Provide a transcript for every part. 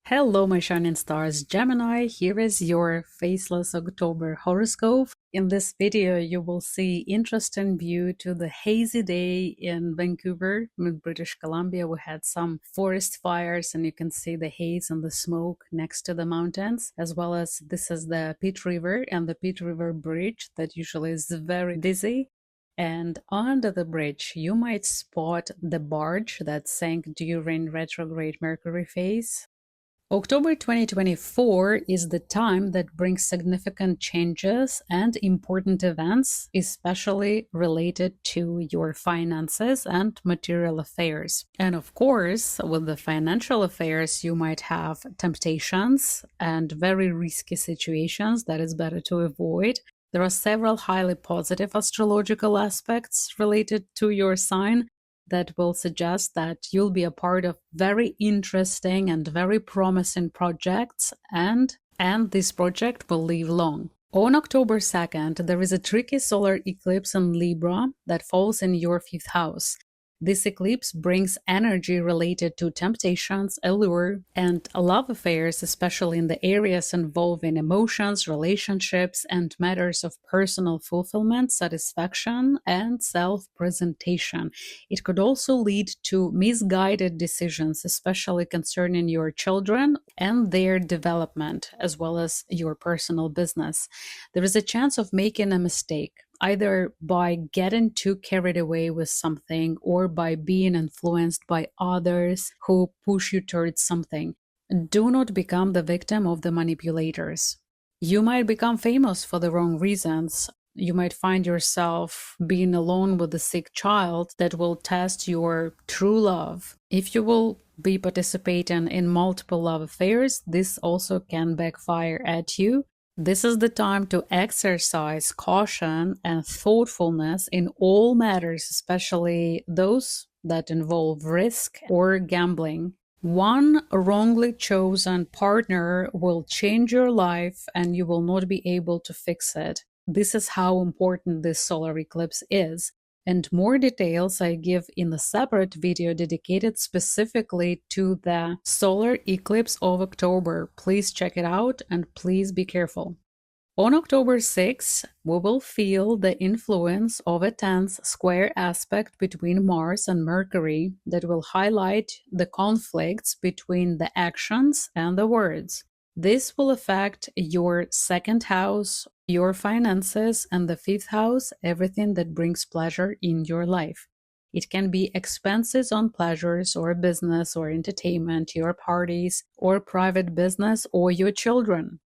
Hello, my shining stars, Gemini. Here is your faceless October horoscope. In this video, you will see interesting view to the hazy day in Vancouver, in British Columbia. We had some forest fires, and you can see the haze and the smoke next to the mountains, as well as this is the Pitt River and the Pitt River Bridge that usually is very busy. And under the bridge, you might spot the barge that sank during retrograde Mercury phase. October 2024 is the time that brings significant changes and important events, especially related to your finances and material affairs. And of course, with the financial affairs, you might have temptations and very risky situations that is better to avoid. There are several highly positive astrological aspects related to your sign that will suggest that you'll be a part of very interesting and very promising projects, and this project will live long. On October 2nd, there is a tricky solar eclipse in Libra that falls in your 5th house. This eclipse brings energy related to temptations, allure, and love affairs, especially in the areas involving emotions, relationships, and matters of personal fulfillment, satisfaction, and self-presentation. It could also lead to misguided decisions, especially concerning your children and their development, as well as your personal business. There is a chance of making a mistake, either by getting too carried away with something or by being influenced by others who push you towards something. Do not become the victim of the manipulators. You might become famous for the wrong reasons. You might find yourself being alone with a sick child that will test your true love. If you will be participating in multiple love affairs, this also can backfire at you. This is the time to exercise caution and thoughtfulness in all matters, especially those that involve risk or gambling. One wrongly chosen partner will change your life and you will not be able to fix it. This is how important this solar eclipse is. And more details I give in a separate video dedicated specifically to the solar eclipse of October. Please check it out and please be careful. On October 6, we will feel the influence of a tense square aspect between Mars and Mercury that will highlight the conflicts between the actions and the words. This will affect your 2nd house, your finances, and the 5th house, everything that brings pleasure in your life. It can be expenses on pleasures or business or entertainment, your parties or private business or your children.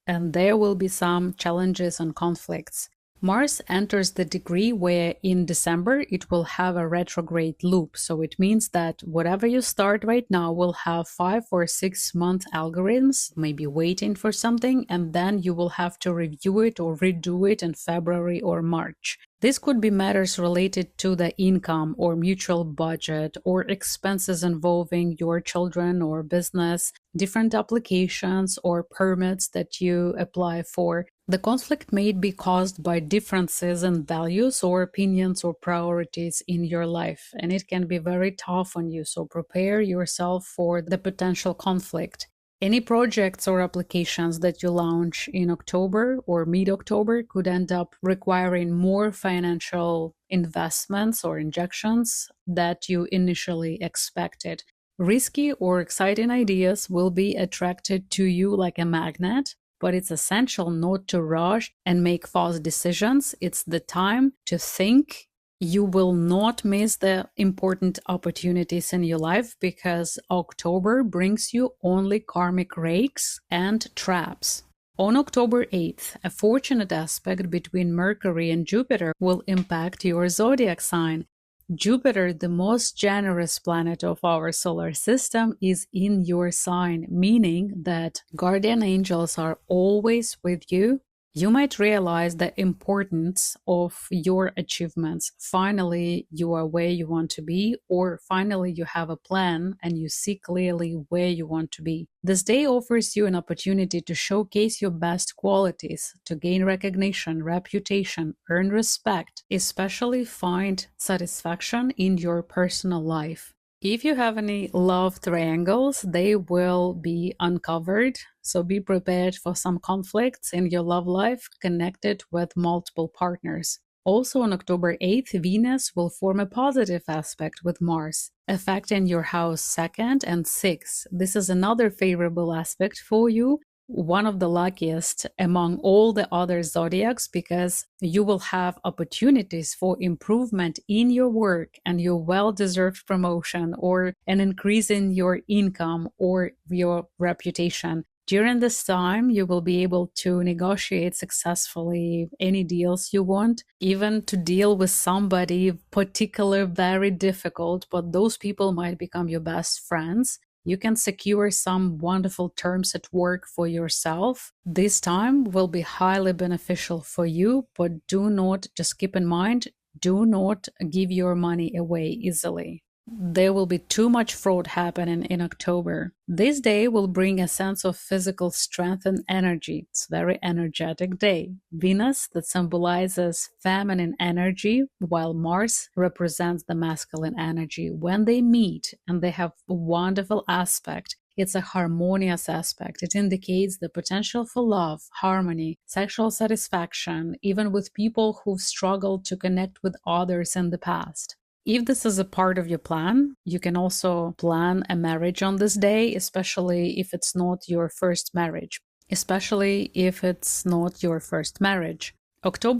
And there will be some challenges and conflicts. Mars enters the degree where in December it will have a retrograde loop. So it means that whatever you start right now will have 5 or 6 month algorithms, maybe waiting for something, and then you will have to review it or redo it in February or March. This could be matters related to the income or mutual budget or expenses involving your children or business, different applications or permits that you apply for. The conflict may be caused by differences in values or opinions or priorities in your life, and it can be very tough on you, so prepare yourself for the potential conflict. Any projects or applications that you launch in October or mid-October could end up requiring more financial investments or injections that you initially expected. Risky or exciting ideas will be attracted to you like a magnet, but it's essential not to rush and make fast decisions. It's the time to think. You will not miss the important opportunities in your life because October brings you only karmic rakes and traps. On October 8th, a fortunate aspect between Mercury and Jupiter will impact your zodiac sign. Jupiter, the most generous planet of our solar system, is in your sign, meaning that guardian angels are always with you. You might realize the importance of your achievements. Finally, you are where you want to be, or finally you have a plan and you see clearly where you want to be. This day offers you an opportunity to showcase your best qualities, to gain recognition, reputation, earn respect, especially find satisfaction in your personal life. If you have any love triangles, they will be uncovered. So be prepared for some conflicts in your love life connected with multiple partners. Also on October 8th, Venus will form a positive aspect with Mars, affecting your house 2nd and 6th. This is another favorable aspect for you, one of the luckiest among all the other zodiacs, because you will have opportunities for improvement in your work and your well-deserved promotion or an increase in your income or your reputation. During this time, you will be able to negotiate successfully any deals you want, even to deal with somebody particular very difficult, but those people might become your best friends. You can secure some wonderful terms at work for yourself. This time will be highly beneficial for you, but do not, just keep in mind, do not give your money away easily. There will be too much fraud happening in October. This day will bring a sense of physical strength and energy. It's a very energetic day. Venus, that symbolizes feminine energy, while Mars represents the masculine energy. When they meet and they have a wonderful aspect, it's a harmonious aspect. It indicates the potential for love, harmony, sexual satisfaction, even with people who've struggled to connect with others in the past. If this is a part of your plan, you can also plan a marriage on this day, especially if it's not your first marriage. October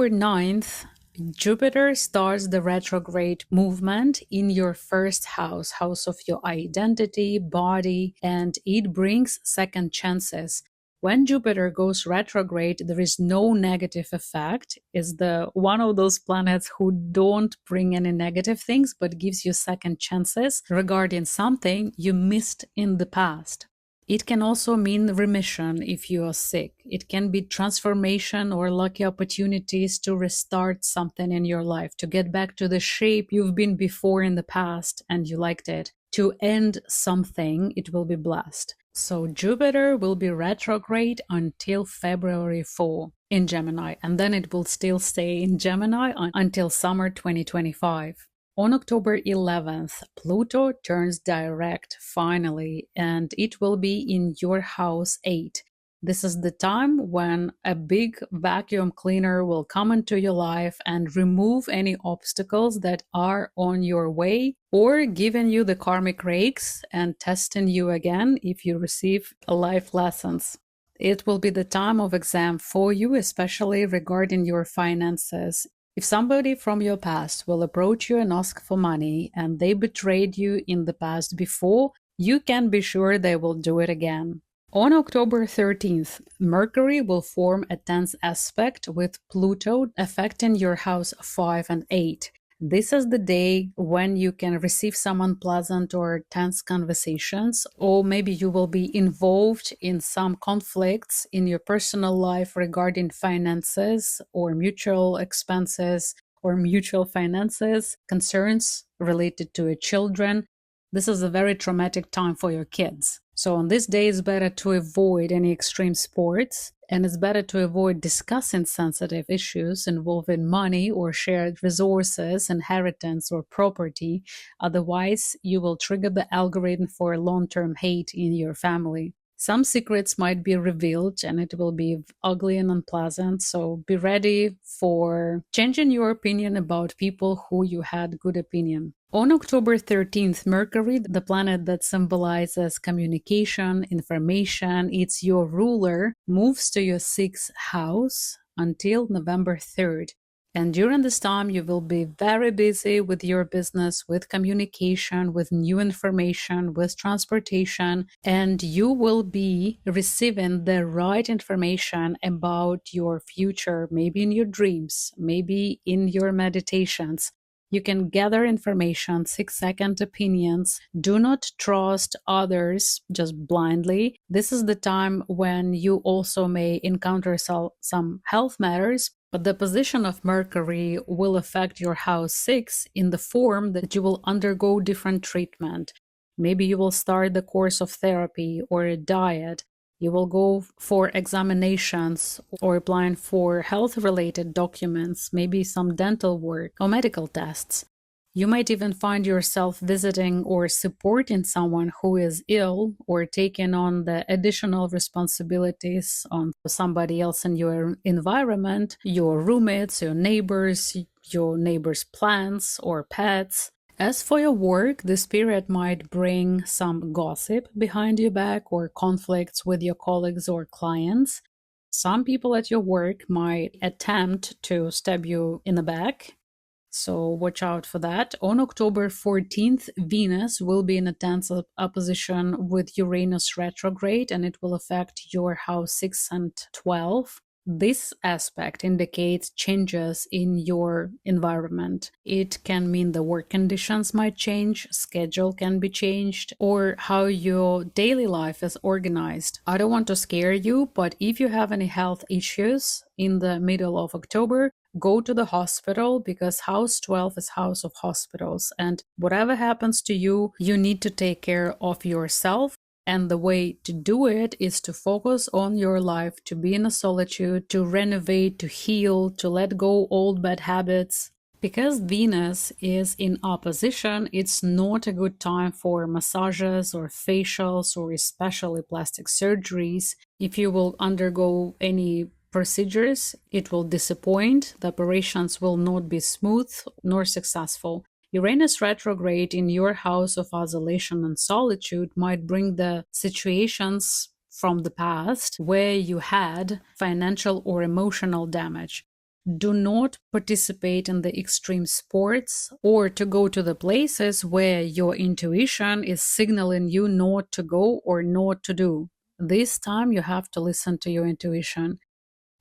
9th, Jupiter starts the retrograde movement in your first house, house of your identity, body, and it brings second chances. When Jupiter goes retrograde, there is no negative effect. It's the one of those planets who don't bring any negative things, but gives you second chances regarding something you missed in the past. It can also mean remission if you are sick. It can be transformation or lucky opportunities to restart something in your life, to get back to the shape you've been before in the past and you liked it. To end something, it will be blessed. So Jupiter will be retrograde until February 4 in Gemini, and then it will still stay in Gemini until summer 2025. On October 11th, Pluto turns direct finally, and it will be in your house 8. This is the time when a big vacuum cleaner will come into your life and remove any obstacles that are on your way, or giving you the karmic rakes and testing you again if you receive life lessons. It will be the time of exam for you, especially regarding your finances. If somebody from your past will approach you and ask for money and they betrayed you in the past before, you can be sure they will do it again. On October 13th, Mercury will form a tense aspect with Pluto affecting your house 5 and 8. This is the day when you can receive some unpleasant or tense conversations, or maybe you will be involved in some conflicts in your personal life regarding finances or mutual expenses or mutual finances, concerns related to your children. This is a very traumatic time for your kids. So on this day, it's better to avoid any extreme sports, and it's better to avoid discussing sensitive issues involving money or shared resources, inheritance, or property. Otherwise, you will trigger the algorithm for long-term hate in your family. Some secrets might be revealed and it will be ugly and unpleasant, so be ready for changing your opinion about people who you had good opinion. On October 13th, Mercury, the planet that symbolizes communication, information, it's your ruler, moves to your 6th house until November 3rd. And during this time, you will be very busy with your business, with communication, with new information, with transportation, and you will be receiving the right information about your future, maybe in your dreams, maybe in your meditations. You can gather information, 6-second opinions. Do not trust others just blindly. This is the time when you also may encounter some health matters, but the position of Mercury will affect your house 6 in the form that you will undergo different treatment. Maybe you will start the course of therapy or a diet. You will go for examinations or applying for health-related documents, maybe some dental work or medical tests. You might even find yourself visiting or supporting someone who is ill, or taking on the additional responsibilities on somebody else in your environment, your roommates, your neighbors' plants or pets. As for your work, this period might bring some gossip behind your back or conflicts with your colleagues or clients. Some people at your work might attempt to stab you in the back, so watch out for that. On October 14th, Venus will be in a tense opposition with Uranus retrograde, and it will affect your house 6 and 12. This aspect indicates changes in your environment. It can mean the work conditions might change, schedule can be changed, or how your daily life is organized. I don't want to scare you, but if you have any health issues in the middle of October, go to the hospital, because house 12 is house of hospitals. And whatever happens to you, you need to take care of yourself. And the way to do it is to focus on your life, to be in a solitude, to renovate, to heal, to let go old bad habits. Because Venus is in opposition, it's not a good time for massages or facials or especially plastic surgeries. If you will undergo any procedures, it will disappoint. The operations will not be smooth nor successful. Uranus retrograde in your house of isolation and solitude might bring the situations from the past where you had financial or emotional damage. Do not participate in the extreme sports or to go to the places where your intuition is signaling you not to go or not to do. This time you have to listen to your intuition.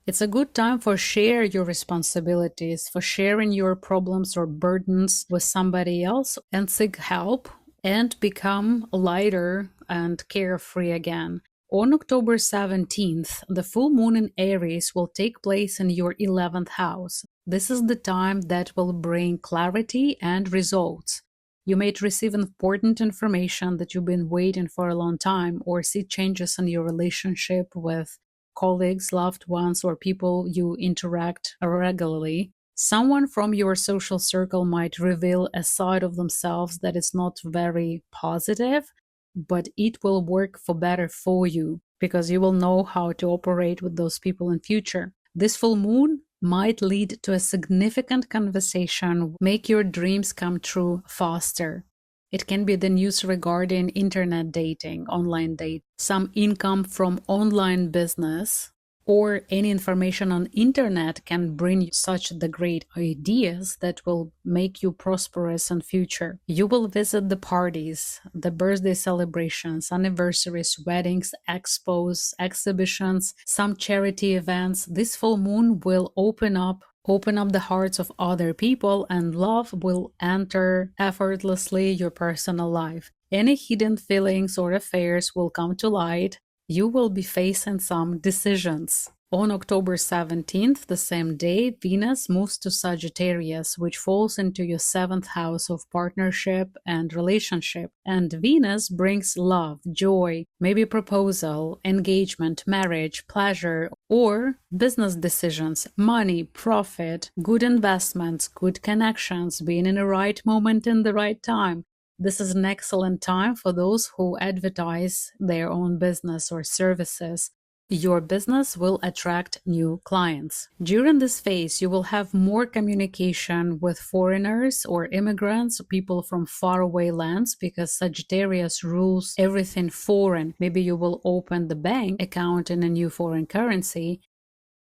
It's a good time for share your responsibilities, for sharing your problems or burdens with somebody else and seek help and become lighter and carefree again. On October 17th, the full moon in Aries will take place in your 11th house. This is the time that will bring clarity and results. You may receive important information that you've been waiting for a long time, or see changes in your relationship with colleagues, loved ones, or people you interact regularly. Someone from your social circle might reveal a side of themselves that is not very positive, but it will work for better for you because you will know how to operate with those people in future. This full moon might lead to a significant conversation, make your dreams come true faster. It can be the news regarding internet dating, online dating, some income from online business, or any information on internet can bring such the great ideas that will make you prosperous in future. You will visit the parties, the birthday celebrations, anniversaries, weddings, expos, exhibitions, some charity events. This full moon will open up the hearts of other people, and love will enter effortlessly your personal life. Any hidden feelings or affairs will come to light. You will be facing some decisions. On October 17th, the same day, Venus moves to Sagittarius, which falls into your 7th house of partnership and relationship. And Venus brings love, joy, maybe proposal, engagement, marriage, pleasure, or business decisions, money, profit, good investments, good connections, being in the right moment in the right time. This is an excellent time for those who advertise their own business or services. Your business will attract new clients. During this phase, you will have more communication with foreigners or immigrants, people from faraway lands, because Sagittarius rules everything foreign. Maybe you will open the bank account in a new foreign currency.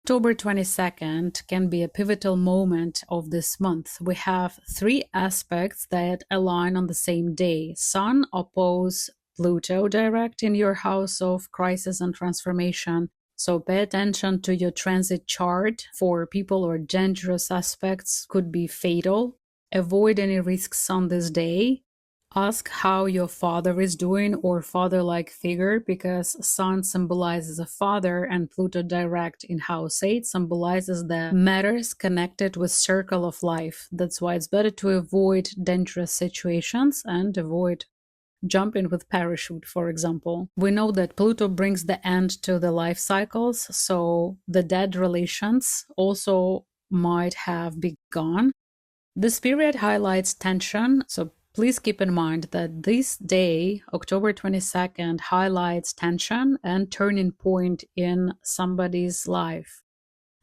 October 22nd can be a pivotal moment of this month. We have 3 aspects that align on the same day. Sun oppose Pluto direct in your house of crisis and transformation. So pay attention to your transit chart. For people or dangerous aspects could be fatal. Avoid any risks on this day. Ask how your father is doing or father-like figure, because Sun symbolizes a father and Pluto direct in house 8 symbolizes the matters connected with circle of life. That's why it's better to avoid dangerous situations and avoid jumping with parachute, for example. We know that Pluto brings the end to the life cycles, so the dead relations also might have begun. This period highlights tension, so please keep in mind that this day, October 22nd, highlights tension and turning point in somebody's life.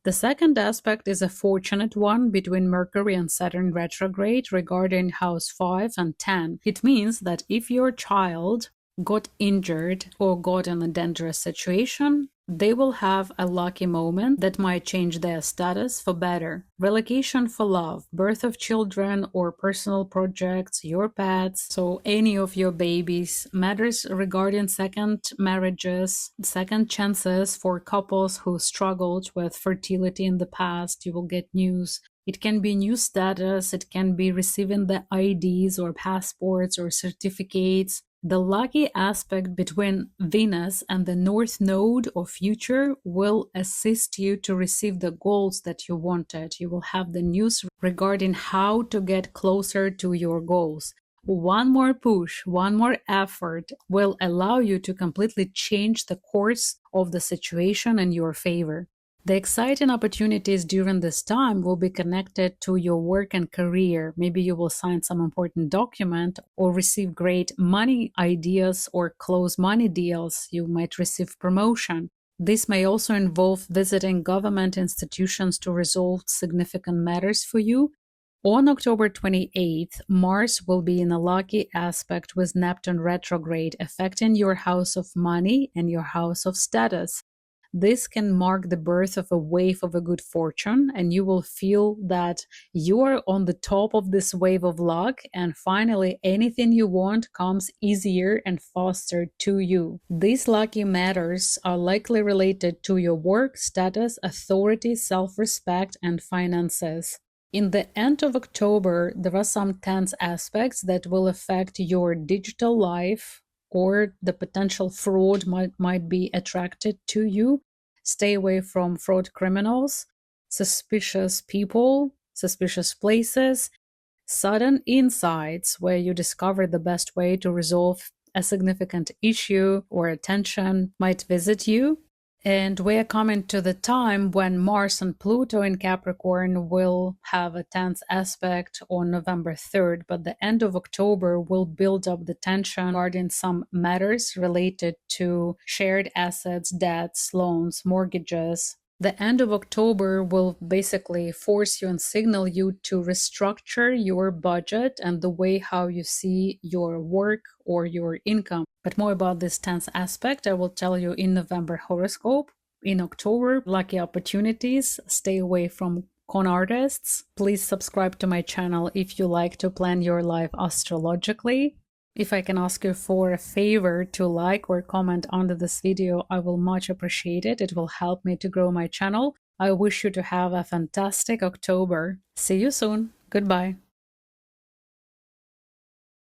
The second aspect is a fortunate one between Mercury and Saturn retrograde regarding house 5 and 10. It means that if your child got injured or got in a dangerous situation, they will have a lucky moment that might change their status for better. Relocation for love, birth of children or personal projects, your pets, so any of your babies, matters regarding second marriages, second chances for couples who struggled with fertility in the past. You will get news. It can be new status, it can be receiving the IDs or passports or certificates. The lucky aspect between Venus and the North Node of future will assist you to receive the goals that you wanted. You will have the news regarding how to get closer to your goals. One more push, one more effort will allow you to completely change the course of the situation in your favor. The exciting opportunities during this time will be connected to your work and career. Maybe you will sign some important document or receive great money ideas or close money deals. You might receive promotion. This may also involve visiting government institutions to resolve significant matters for you. On October 28th, Mars will be in a lucky aspect with Neptune retrograde, affecting your house of money and your house of status. This can mark the birth of a wave of a good fortune, and you will feel that you are on the top of this wave of luck, and finally anything you want comes easier and faster to you. These lucky matters are likely related to your work, status, authority, self-respect, and finances. In the end of October, there are some tense aspects that will affect your digital life, or the potential fraud might be attracted to you. Stay away from fraud criminals, suspicious people, suspicious places, sudden insights where you discover the best way to resolve a significant issue or attention might visit you. And we are coming to the time when Mars and Pluto in Capricorn will have a tense aspect on November 3rd, but the end of October will build up the tension regarding some matters related to shared assets, debts, loans, mortgages. The end of October will basically force you and signal you to restructure your budget and the way how you see your work or your income. But more about this tense aspect, I will tell you in November horoscope. In October, lucky opportunities, stay away from con artists. Please subscribe to my channel if you like to plan your life astrologically. If I can ask you for a favor to like or comment under this video, I will much appreciate it. It will help me to grow my channel. I wish you to have a fantastic October. See you soon. Goodbye.